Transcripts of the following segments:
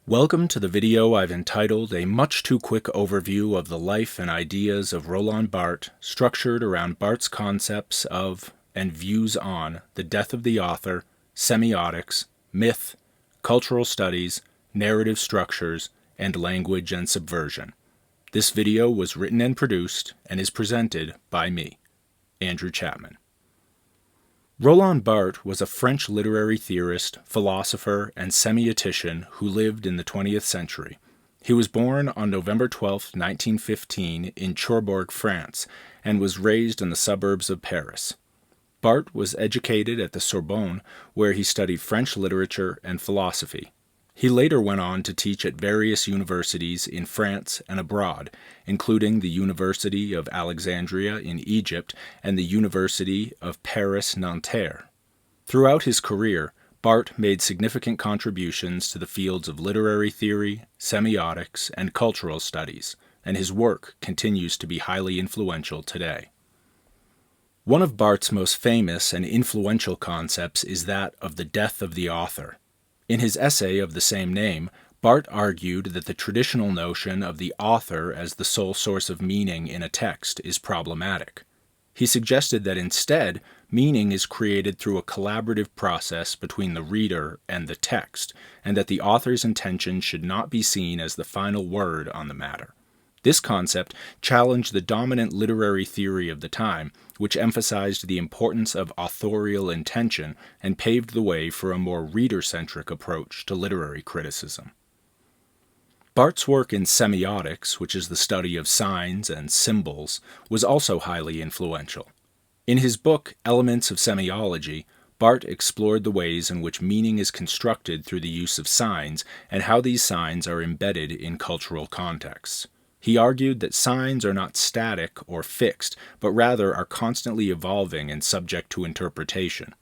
Welcome to the video I've entitled A Much Too Quick Overview of the Life and Ideas of Roland Barthes, structured around Barthes' concepts of and views on the death of the author, semiotics, myth, cultural studies, narrative structures, and language and subversion. This video was written and produced and is presented by me, Andrew Chapman. Roland Barthes was a French literary theorist, philosopher, and semiotician who lived in the 20th century. He was born on November 12, 1915, in Cherbourg, France, and was raised in the suburbs of Paris. Barthes was educated at the Sorbonne, where he studied French literature and philosophy. He later went on to teach at various universities in France and abroad, including the University of Alexandria in Egypt and the University of Paris-Nanterre. Throughout his career, Barthes made significant contributions to the fields of literary theory, semiotics, and cultural studies, and his work continues to be highly influential today. One of Barthes' most famous and influential concepts is that of the death of the author. In his essay of the same name, Barthes argued that the traditional notion of the author as the sole source of meaning in a text is problematic. He suggested that instead, meaning is created through a collaborative process between the reader and the text, and that the author's intention should not be seen as the final word on the matter. This concept challenged the dominant literary theory of the time, which emphasized the importance of authorial intention and paved the way for a more reader-centric approach to literary criticism. Barthes' work in semiotics, which is the study of signs and symbols, was also highly influential. In his book, Elements of Semiology, Barthes explored the ways in which meaning is constructed through the use of signs and how these signs are embedded in cultural contexts. He argued that signs are not static or fixed, but rather are constantly evolving and subject to interpretation.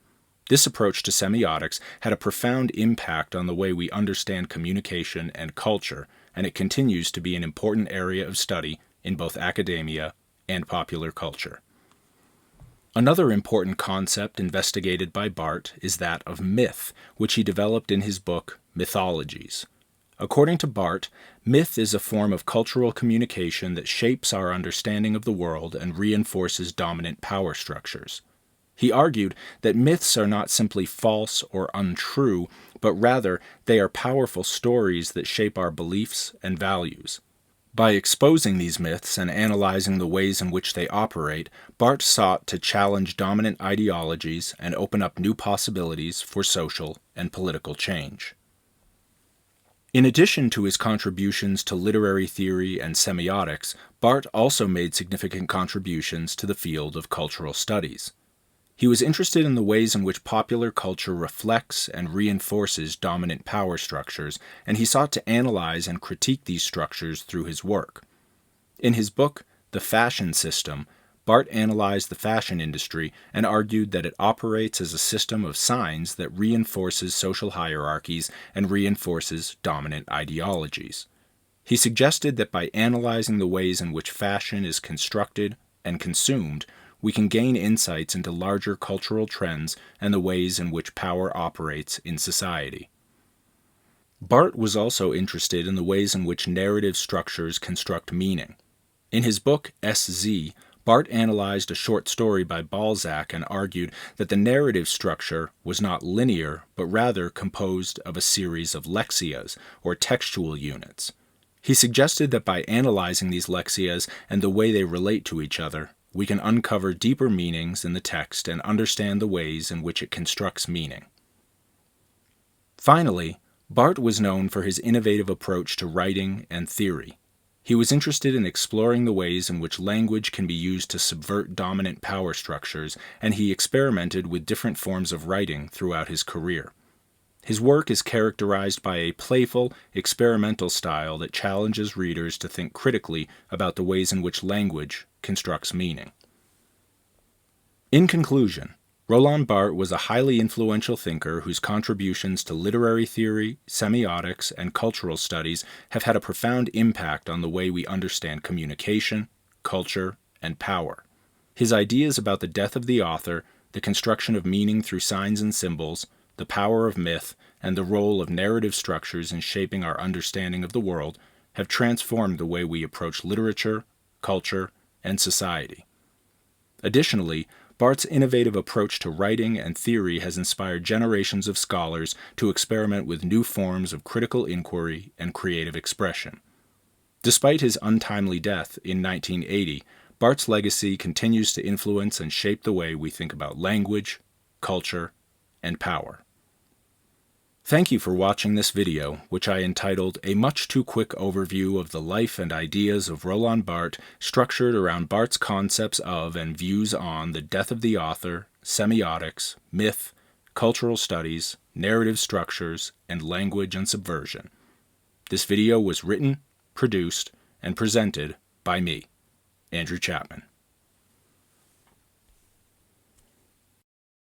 This approach to semiotics had a profound impact on the way we understand communication and culture, and it continues to be an important area of study in both academia and popular culture. Another important concept investigated by Barthes is that of myth, which he developed in his book Mythologies. According to Barthes, myth is a form of cultural communication that shapes our understanding of the world and reinforces dominant power structures. He argued that myths are not simply false or untrue, but rather they are powerful stories that shape our beliefs and values. By exposing these myths and analyzing the ways in which they operate, Barthes sought to challenge dominant ideologies and open up new possibilities for social and political change. In addition to his contributions to literary theory and semiotics, Barthes also made significant contributions to the field of cultural studies. He was interested in the ways in which popular culture reflects and reinforces dominant power structures, and he sought to analyze and critique these structures through his work. In his book, The Fashion System, Barthes analyzed the fashion industry and argued that it operates as a system of signs that reinforces social hierarchies and reinforces dominant ideologies. He suggested that by analyzing the ways in which fashion is constructed and consumed, we can gain insights into larger cultural trends and the ways in which power operates in society. Barthes was also interested in the ways in which narrative structures construct meaning. In his book S.Z., Barthes analyzed a short story by Balzac and argued that the narrative structure was not linear, but rather composed of a series of lexias, or textual units. He suggested that by analyzing these lexias and the way they relate to each other, we can uncover deeper meanings in the text and understand the ways in which it constructs meaning. Finally, Barthes was known for his innovative approach to writing and theory. He was interested in exploring the ways in which language can be used to subvert dominant power structures, and he experimented with different forms of writing throughout his career. His work is characterized by a playful, experimental style that challenges readers to think critically about the ways in which language constructs meaning. In conclusion, Roland Barthes was a highly influential thinker whose contributions to literary theory, semiotics, and cultural studies have had a profound impact on the way we understand communication, culture, and power. His ideas about the death of the author, the construction of meaning through signs and symbols, the power of myth, and the role of narrative structures in shaping our understanding of the world have transformed the way we approach literature, culture, and society. Additionally, Barthes' innovative approach to writing and theory has inspired generations of scholars to experiment with new forms of critical inquiry and creative expression. Despite his untimely death in 1980, Barthes' legacy continues to influence and shape the way we think about language, culture, and power. Thank you for watching this video, which I entitled A Much Too Quick Overview of the Life and Ideas of Roland Barthes, structured around Barthes' concepts of and views on the death of the author, semiotics, myth, cultural studies, narrative structures, and language and subversion. This video was written, produced, and presented by me, Andrew Chapman.